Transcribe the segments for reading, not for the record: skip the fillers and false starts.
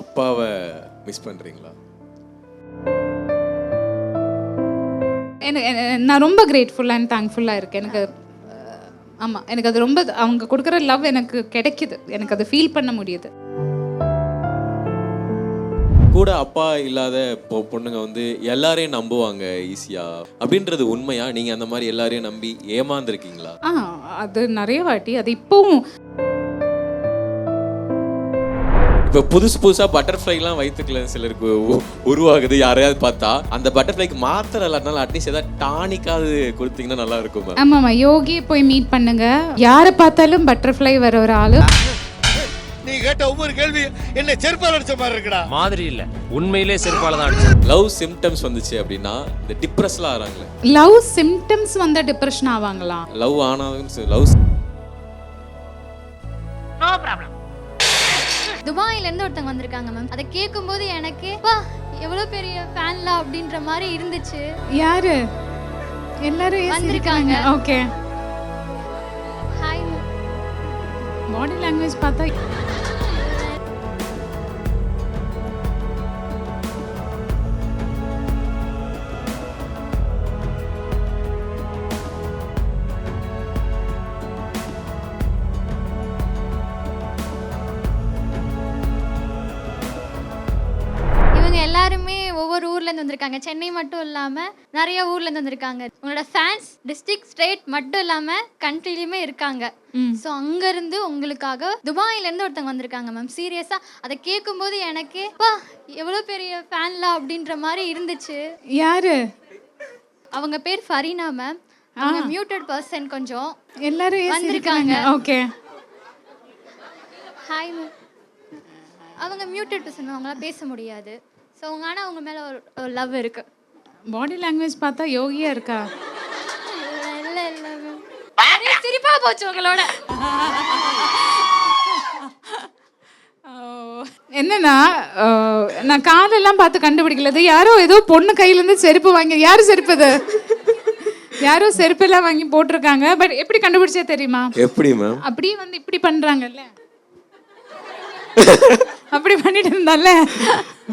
அப்பாவை மிஸ் பண்ணுறீங்களா? நான் ரொம்ப கிரேட்ஃபுல்லாக அண்ட் தேங்க்ஃபுல்லாக இருக்கேன். எனக்கு ஆமாம், எனக்கு அது ரொம்ப அவங்க கொடுக்குற லவ் எனக்கு கிடைக்குது, எனக்கு அதை ஃபீல் பண்ண முடியுது. கூட அப்பா இல்லாத பொண்ணுங்க வந்து எல்லாரையும் நம்புவாங்க ஈஸியா அப்படின்றது உண்மையா? நீங்க அந்த மாதிரி எல்லாரையும் நம்பி ஏமாந்துருக்கீங்களா? அது நிறைய வாட்டி. அது இப்போவும் இப்போ புதுசா பட்டர்ஃப்ளைலாம் வயிற்றுக்குள்ள சிலருக்கு உருவாகுது. யாரையாவது பார்த்தா அந்த பட்டர்ஃப்ளைக்கு மாத்திரை இல்லாதனால அட்லீஸ்ட் ஏதாவது டானிக்காவது கொடுத்தீங்கன்னா நல்லா இருக்கும். ஆமாம்மா, யோகி போய் மீட் பண்ணுங்க. யாரை பார்த்தாலும் பட்டர்ஃப்ளை வர ஒரு ஆளு. நீ கேட்ட ஒவ்வொரு கேள்வி என்ன செருப்பால அடிச்ச மாதிரி இருக்குடா. மாதிரி இல்ல, உண்மையிலே செருப்பால தான் அடிச்சேன். லவ் சிம்டம்ஸ் வந்துச்சு அப்படின்னா இந்த டிப்ரெஸ்லாம் ஆறாங்களே. லவ் சிம்டம்ஸ் வந்தா டிப்ரெஷன் ஆவாங்களா? லவ் ஆனாலும் லவ் நோ ப்ராப்ளம். துபாயில இருந்து ஒருத்தங்க வந்திருக்காங்க மேம். அதை கேட்கும்போது எனக்கு எவ்வளவு பெரிய ஃபேன்ல அப்படின்ற மாதிரி இருந்துச்சு. யாரு? எல்லாரும் வந்திருக்காங்க. ஓகே. ஹாய். பாடி லாங்குவேஜ் பார்த்தா எல்லாருமே ஒவ்வொரு ஊர்ல இருந்து வந்திருக்காங்க. சென்னை மட்டும் இல்லாம நிறைய ஊர்ல இருந்து வந்திருக்காங்க. உங்களோட ஃபேன்ஸ் டிஸ்ட்ரிக்ட் ஸ்டேட் மட்டும் இல்லாம கண்ட்ரிலயுமே இருக்காங்க. ஸோ அங்க இருந்து உங்களுக்காக துபாயில இருந்து ஒருத்தங்க வந்திருக்காங்க மேம். சீரியஸா அதை கேட்கும்போது எனக்கு எவ்வளவு பெரிய ஃபேன்ல அப்படின்ற மாதிரி இருந்துச்சு. யாரு? அவங்க பேர் ஃபரீனா மேம். அவங்க மியூட்டட் பர்சன். கொஞ்சம் எல்லாரும் வந்திருக்காங்க. ஓகே. Hi ma'am. அவங்க மியூட்டட் பர்சன், அவங்களால பேச முடியாது. ஸோ ஆனால் அவங்க மேலே ஒரு லவ் இருக்கு. பாடி லாங்குவேஜ் பார்த்தா யோகியா இருக்கா? இல்லை இல்லை மேம், சிரிப்பா போச்சு உங்களோட. என்னன்னா, நான் காலெல்லாம் பார்த்து கண்டுபிடிக்கல. யாரோ ஏதோ பொண்ணு கையிலேருந்து செருப்பு வாங்கி, யாரு செருப்பு இது? யாரோ செருப்பெல்லாம் வாங்கி போட்டிருக்காங்க. பட் எப்படி கண்டுபிடிச்சே தெரியுமா? எப்படி மேம்? அப்படியே வந்து இப்படி பண்றாங்கல்ல, அப்படி பண்ணிட்டு இருந்தால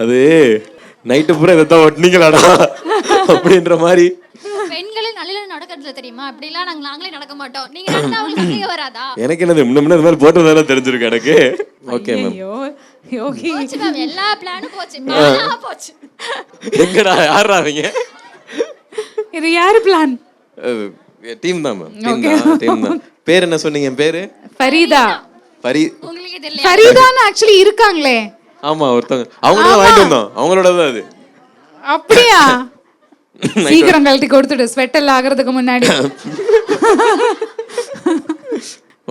அது நைட்டு பூரா இதைத்தான் ஒட்டினீங்களாடா அப்படின்ற மாதிரி. பெண்களே நல்ல நடக்கிறதுல தெரியுமா? அப்படிலாம் நாங்களே நடக்க மாட்டோம். நீங்க நடந்தா உங்களுக்கு வராதா? எனக்கு என்னது முன்ன இது மாதிரி போட்டதால தெரிஞ்சிருக்கு எனக்கு. Okay ma'am. யோகி போச்சு மேம், எல்லா பிளானும் போச்சு. நானா போச்சு. எங்கடா யாரா அவங்க? இது யாரு பிளான்? டீம் தான் மேம். டீம் தான். பேர் என்ன சொன்னீங்க? பேரு ஃபரீதா. உங்களுக்கு தெரியல? ஃபரீதான்னு ஆக்சுவலி இருக்காங்களே. ஆமா, ஒருத்தங்க அவங்களோட வாங்கிட்டு வந்தோம். அவங்களோட தான் அது. அப்படியா? சீக்கிரம் கழட்டி கொடுத்துடு, ஸ்வெட்டல் ஆகிறதுக்கு முன்னாடி.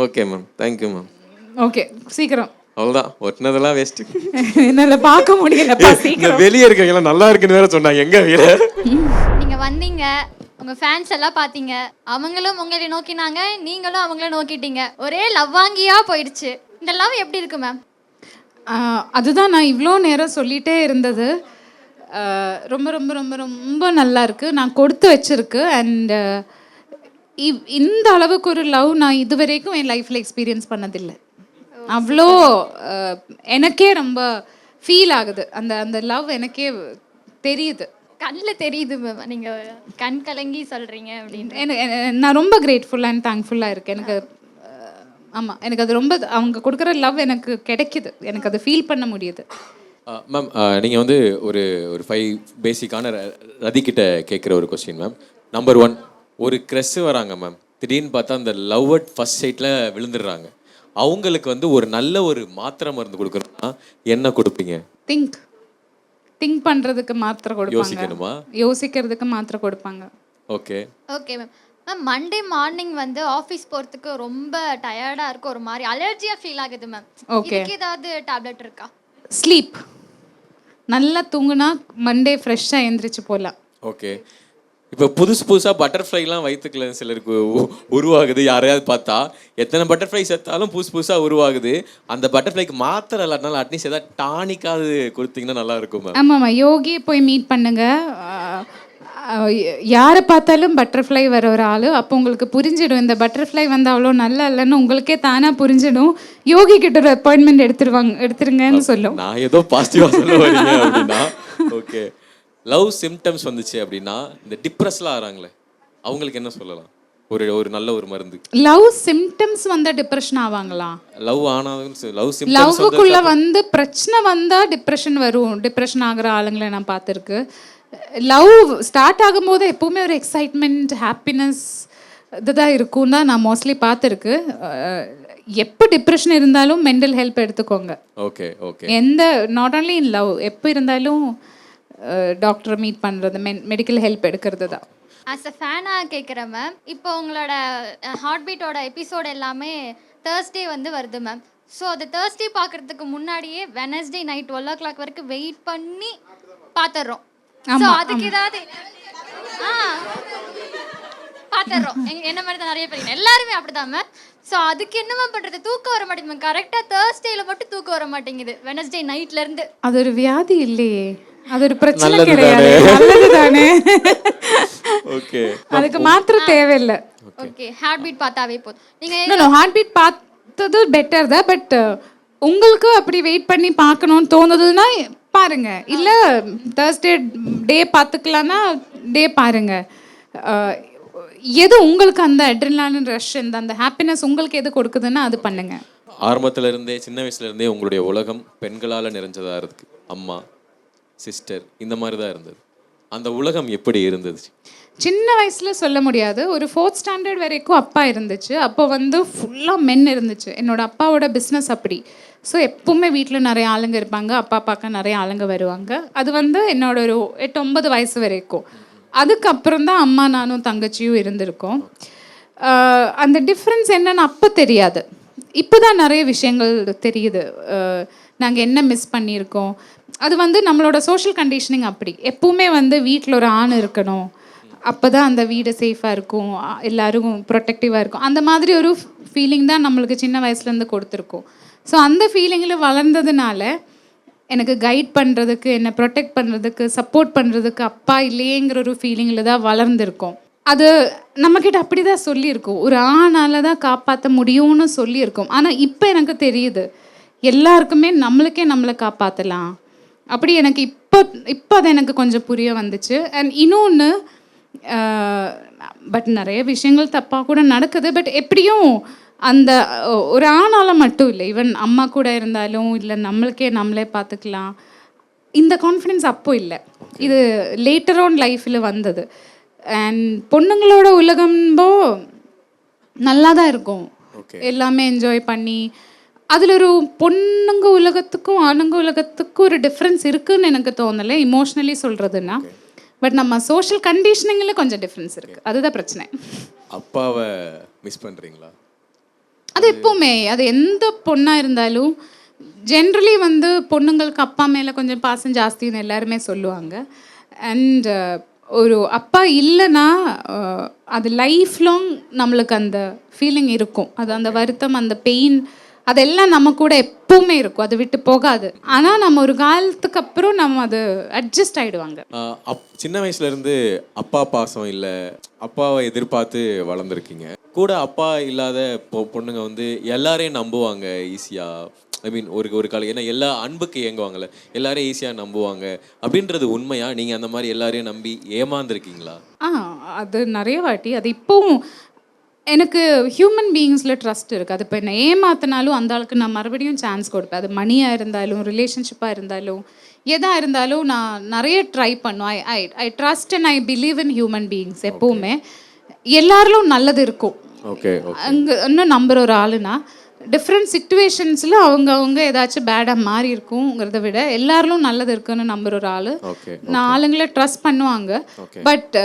Okay ma'am, thank you ma'am. Okay, சீக்கிரம். அவ்வளோதான், ஒட்டினதெல்லாம் வேஸ்ட். என்னால பார்க்க முடியலப்பா. சீக்கிரம். வெளியே இருக்கவங்க நல்லா இருக்குன்னு வேற சொன்னாங்க. எங்க வீர நீங்க வந்தீங்க, உங்க ஃபேன்ஸ் எல்லாம் பாத்தீங்க, அவங்களும் உங்களை நோக்கினாங்க, நீங்களும் அவங்கள நோக்கிட்டீங்க. ஒரே லவ் வாங்கியா போயிடுச்சு. இந்த லவ் எப்படி இருக்கு மேம்? அதுதான் நான் இவ்வளோ நேரம் சொல்லிட்டே இருந்தது. ரொம்ப ரொம்ப ரொம்ப ரொம்ப நல்லா இருக்கு. நான் கொடுத்து வச்சிருக்கு. அண்ட் இந்த அளவுக்கு ஒரு லவ் நான் இது வரைக்கும் என் லைஃப்ல எக்ஸ்பீரியன்ஸ் பண்ணதில்லை. அவ்வளோ எனக்கே ரொம்ப ஃபீல் ஆகுது. அந்த அந்த லவ் எனக்கே தெரியுது, கண்ணில் தெரியுது மேம். நீங்க கண் கலங்கி சொல்றீங்க அப்படின்னு. நான் ரொம்ப கிரேட்ஃபுல்லாக அண்ட் தேங்க்ஃபுல்லாக இருக்கேன். எனக்கு ஆமாம், எனக்கு அது ரொம்ப அவங்க கொடுக்குற லவ் எனக்கு கிடைக்குது, எனக்கு அதை ஃபீல் பண்ண முடியுது. மேம், நீங்கள் வந்து ஒரு 5 பேசிக்கான ரதிக்கிட்ட கேட்குற ஒரு கொஸ்டின் மேம். நம்பர் 1, ஒரு க்ரெஷ் வராங்க மேம். திடீர்னு பார்த்தா அந்த லவ் அட் ஃபர்ஸ்ட் சைட்டில் விழுந்துடுறாங்க. அவங்களுக்கு வந்து ஒரு நல்ல ஒரு மாத்திரை மருந்து கொடுக்குறோம்னா என்ன கொடுப்பீங்க? திங்க் பண்ணுறதுக்கு மாத்திரை கொடுப்பாங்க. யோசிக்கணுமா? யோசிக்கிறதுக்கு மாத்திரை கொடுப்பாங்க. Okay ma'am. Ma'am, Monday morning வந்து ஆஃபீஸ் போகிறதுக்கு ரொம்ப டயர்டாக இருக்கும், ஒரு மாதிரி அலர்ஜியாக ஃபீல் ஆகுது மேம். இதுக்கு ஏதாவது டேப்லெட் இருக்கா? ஸ்லீப். நல்லா தூங்குனா மண்டே ஃப்ரெஷ்ஷாக எழுந்திரிச்சு போகலாம். ஓகே. இப்போ புதுசாக பட்டர்ஃப்ளைலாம் வயிற்றுக்குள்ள சிலருக்கு உருவாகுது. யாரையாவது பார்த்தா எத்தனை பட்டர்ஃப்ளை செத்தாலும் புதுசாக உருவாகுது. அந்த பட்டர்ஃப்ளைக்கு மாத்திரை இல்லாதனால அட்லீஸ்ட் ஏதாவது டானிக்காவது கொடுத்தீங்கன்னா நல்லா இருக்கும் மேம். ஆமாம்மா, யோகி போய் மீட் பண்ணுங்க. யாரை பார்த்தாலும் பட்டர்ஃப்ளை வர ஒரு ஆள். அப்போ உங்களுக்கு புரிஞ்சிடும் இந்த பட்டர்ஃப்ளை வந்து அவ்வளோ நல்லா இல்லைன்னு உங்களுக்கே தானாக புரிஞ்சிடும். யோகி கிட்ட ஒரு அப்பாயின்மெண்ட் எடுத்துருங்கன்னு சொல்லும். நான் ஏதோ பாசிட்டிவாக சொல்ல வரீங்க அப்படின்னா ஓகே. லவ் சிம்டம்ஸ் வந்துச்சு அப்படின்னா இந்த டிப்ரெஸ்லாம் ஆகிறாங்களே அவங்களுக்கு என்ன சொல்லலாம்? ஒரு நல்ல ஒரு மருந்து. லவ் சிம்டம்ஸ் வந்தா டிப்ரெஷன் ஆவாங்களா? லவ் ஆனாலும் லவ் சிம்டம்ஸ் லவ்வுக்குள்ள வந்து பிரச்சனை வந்தா டிப்ரெஷன் வரும். டிப்ரெஷன் ஆகிற ஆளுங்களை நான் பார்த்துருக்கு. லவ் ஸ்டார்ட் ஆகும்போது எப்பவுமே ஒரு எக்ஸைட்மெண்ட் ஹாப்பினஸ் இதுதான் இருக்கும் தான் நான் மோஸ்ட்லி பார்த்துருக்கு. எப்போ டிப்ரெஷன் இருந்தாலும் மென்டல் ஹெல்ப் எடுத்துக்கோங்க. Okay okay. எந்த நாட் ஓன்லி இன் லவ், எப்போ இருந்தாலும் டாக்டரை மீட் பண்ணுறது, மெடிக்கல் ஹெல்ப் எடுக்கிறது தான். ஆஸ் அ ஃபேனாக கேட்குறேன் மேம். இப்போ உங்களோட ஹார்ட் பீட்டோட எபிசோட் எல்லாமே தேர்ஸ்டே வந்து வருது மேம். ஸோ அது தேர்ஸ்டே பார்க்குறதுக்கு முன்னாடியே வெனஸ்டே நைட் 12 o'clock வரைக்கும் வெயிட் பண்ணி பார்த்துட்றோம். ஸோ அதுக்கு ஏதாவது பார்த்துட்றோம். என்ன மாதிரி தான் நிறைய பேர் எல்லாருமே அப்படிதான் மேம். ஸோ அதுக்கு என்னமா பண்ணுறது? தூக்கம் வர மாட்டேங்குது மேம். கரெக்டாக தேர்ஸ்டேல மட்டும் தூக்கம் வர மாட்டேங்குது வெனஸ்டே நைட்லேருந்து. அது ஒரு வியாதி இல்லையே, அது ஒரு பிரச்சனை கிடையாது. நல்லது தானே. ஓகே. அதுக்கு மாத்திரம் தேவையில்லை. ஓகே, ஹார்ட் பீட் பார்த்தாவே போதும். நீங்கள் ஹார்ட் பீட் பார்த்தது பெட்டர் தான். பட் உங்களுக்கு அப்படி வெயிட் பண்ணி பார்க்கணும்னு தோணுதுன்னா பாருங்க. இல்லை தேர்ஸ்டே டே பார்த்துக்கலான்னா டே பாருங்க. எது உங்களுக்கு அந்த அட்ரினலின் ரஷ் அந்த ஹாப்பினஸ் உங்களுக்கு எது கொடுக்குதுன்னா அது பண்ணுங்க. ஆரம்பத்துல இருந்தே சின்ன வயசுல இருந்தே உங்களுடைய உலகம் பெண்களால் நிறைஞ்சதா இருக்கு. அம்மா, சிஸ்டர், இந்த மாதிரி தான் இருந்தது. அந்த உலகம் எப்படி இருந்தது? சின்ன வயசில் சொல்ல முடியாது. ஒரு 4th ஸ்டாண்டர்ட் வரைக்கும் அப்பா இருந்துச்சு. அப்போ வந்து ஃபுல்லாக மென் இருந்துச்சு. என்னோட அப்பாவோட பிஸ்னஸ் அப்படி. ஸோ எப்பவுமே வீட்டில் நிறைய ஆளுங்க இருப்பாங்க. அப்பா பார்க்க நிறைய ஆளுங்க வருவாங்க. அது வந்து என்னோட ஒரு 8-9 வயசு வரைக்கும். அதுக்கப்புறம் தான் அம்மா நானும் தங்கச்சியும் இருந்திருக்கோம். அந்த டிஃப்ரென்ஸ் என்னன்னு அப்போ தெரியாது. இப்போ தான் நிறைய விஷயங்கள் தெரியுது. நாங்கள் என்ன மிஸ் பண்ணியிருக்கோம். அது வந்து நம்மளோட சோஷியல் கண்டிஷனிங் அப்படி. எப்பவுமே வந்து வீட்டில் ஒரு ஆண் இருக்கணும், அப்போ தான் அந்த வீடு சேஃபாக இருக்கும், எல்லோரும் ப்ரொடெக்டிவாக இருக்கும். அந்த மாதிரி ஒரு ஃபீலிங் தான் நம்மளுக்கு சின்ன வயசுலேருந்து கொடுத்துருக்கோம். ஸோ அந்த ஃபீலிங்கில் வளர்ந்ததுனால எனக்கு கைட் பண்ணுறதுக்கு, என்னை ப்ரொடெக்ட் பண்ணுறதுக்கு, சப்போர்ட் பண்ணுறதுக்கு அப்பா இல்லையேங்கிற ஒரு ஃபீலிங்கில் தான் வளர்ந்துருக்கோம். அது நம்மக்கிட்ட அப்படி தான் சொல்லியிருக்கோம். ஒரு ஆணால் தான் காப்பாற்ற முடியும்னு சொல்லியிருக்கோம். ஆனால் இப்போ எனக்கு தெரியுது எல்லாருக்குமே நம்மளை காப்பாற்றலாம் அப்படி. எனக்கு இப்போ அது எனக்கு கொஞ்சம் புரிய வந்துச்சு. அண்ட் இன்னொன்று, பட் நிறைய விஷயங்கள் தப்பாக கூட நடக்குது. பட் எப்படியும் அந்த ஒரு ஆணால் மட்டும் இல்லை, ஈவன் அம்மா கூட இருந்தாலும் இல்லை நம்மளே பார்த்துக்கலாம், இந்த கான்ஃபிடென்ஸ் அப்போ இல்லை. இது லேட்டர் ஆன் லைஃப்பில் வந்தது. அண்ட் பொண்ணுங்களோட உலகம்போ நல்லா தான் இருக்கும். எல்லாமே என்ஜாய் பண்ணி அதில் ஒரு பொண்ணுங்க உலகத்துக்கும் ஆணுங்க உலகத்துக்கும் ஒரு டிஃப்ரென்ஸ் இருக்குதுன்னு எனக்கு தோணலை, இமோஷ்னலி சொல்கிறதுன்னா. பட் நம்ம சோஷியல் கண்டிஷனிங்கில் கொஞ்சம் டிஃப்ரென்ஸ் இருக்குது. அதுதான் பிரச்சனை. அப்பாவை மிஸ் பண்ணுறீங்களா? அது எப்போவுமே, அது எந்த பொண்ணாக இருந்தாலும் ஜென்ரலி வந்து பொண்ணுங்களுக்கு அப்பா மேலே கொஞ்சம் பாசம் ஜாஸ்தின்னு எல்லாருமே சொல்லுவாங்க. அண்ட் ஒரு அப்பா இல்லைன்னா அது லைஃப் லாங் நம்மளுக்கு அந்த ஃபீலிங் இருக்கும். அது அந்த வருத்தம், அந்த பெயின், அதெல்லாம் நம்ம கூட எப்பவுமே இருக்கும், அது விட்டு போகாது. ஆனால் நம்ம ஒரு காலத்துக்கு அப்புறம் நம்ம அது அட்ஜஸ்ட் ஆகிடுவாங்க. சின்ன வயசுலேருந்து அப்பா பாசம் இல்லை, அப்பாவை எதிர்பார்த்து வளர்ந்துருக்கீங்க. கூட அப்பா இல்லாத பொண்ணுங்க வந்து எல்லாரையும் நம்புவாங்க ஈஸியாக. ஐ மீன் ஒரு காலம் ஏன்னா எல்லா அன்புக்கு ஏங்குவாங்கள்ல, எல்லாரையும் ஈஸியாக நம்புவாங்க அப்படின்றது உண்மையா? நீங்கள் அந்த மாதிரி எல்லாரையும் நம்பி ஏமாந்துருக்கீங்களா? அது நிறைய வாட்டி. அது இப்போவும் எனக்கு ஹியூமன் பீயிங்ஸில் ட்ரஸ்ட் இருக்குது. அது இப்போ என்னை ஏமாத்தினாலும் அந்த ஆளுக்கு நான் மறுபடியும் சான்ஸ் கொடுப்பேன். அது மணியாக இருந்தாலும், ரிலேஷன்ஷிப்பாக இருந்தாலும், எதாக இருந்தாலும் நான் நிறைய ட்ரை பண்ணுவேன். I trust and I believe in human beings. எப்போவுமே எல்லாரிலும் நல்லது இருக்கும். அங்கே இன்னும் நம்புகிற ஒரு ஆளுனா டிஃப்ரெண்ட் சிச்சுவேஷன்ஸில் அவங்க ஏதாச்சும் பேடாக மாறி இருக்குங்கிறத விட எல்லாரிலும் நல்லது இருக்குன்னு நம்புகிற ஒரு ஆள். நான் ஆளுங்களை ட்ரஸ்ட் பண்ணுவாங்க. பட்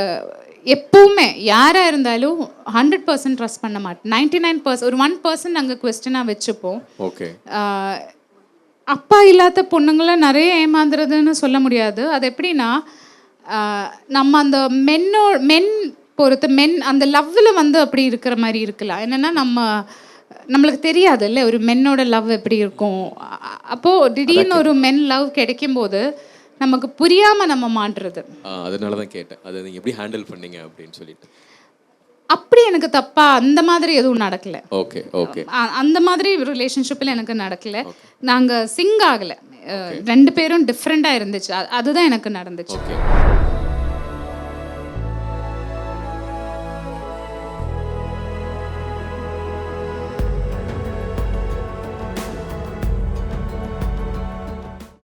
எப்பவுமே யாராக இருந்தாலும் 100% ட்ரஸ்ட் பண்ண மாட்டேன். 99%, ஒரு 1% நாங்கள் குவெஸ்டனாக வச்சுப்போம். அப்பா இல்லாத பொண்ணுங்களை நிறைய ஏமாந்துறதுன்னு சொல்ல முடியாது. அது எப்படின்னா, நம்ம அந்த மென் பொறுத்து அந்த லவ்வில் வந்து அப்படி இருக்கிற மாதிரி இருக்கலாம். என்னென்னா நம்மளுக்கு தெரியாது இல்லை ஒரு மென்னோட லவ் எப்படி இருக்கும். அப்போது திடீர்னு ஒரு மென் லவ் கிடைக்கும்போது நமக்கு புரியாமல் நம்ம மாட்டுறது. அதனால தான் கேட்டேன், அதை நீங்கள் எப்படி ஹேண்டில் பண்ணீங்க அப்படின்னு சொல்லிட்டு. அப்படி எனக்கு தப்பா அந்த மாதிரி எதுவும் நடக்கல. Okay okay. அந்த மாதிரி ரிலேஷன்ஷிப்பில் எனக்கு நடக்கல. நாங்கள் சிங்க் ஆகலை, 2 பேரும் டிஃப்ரெண்ட்டாக இருந்துச்சு. அதுதான் எனக்கு நடந்துச்சு. ஓகே.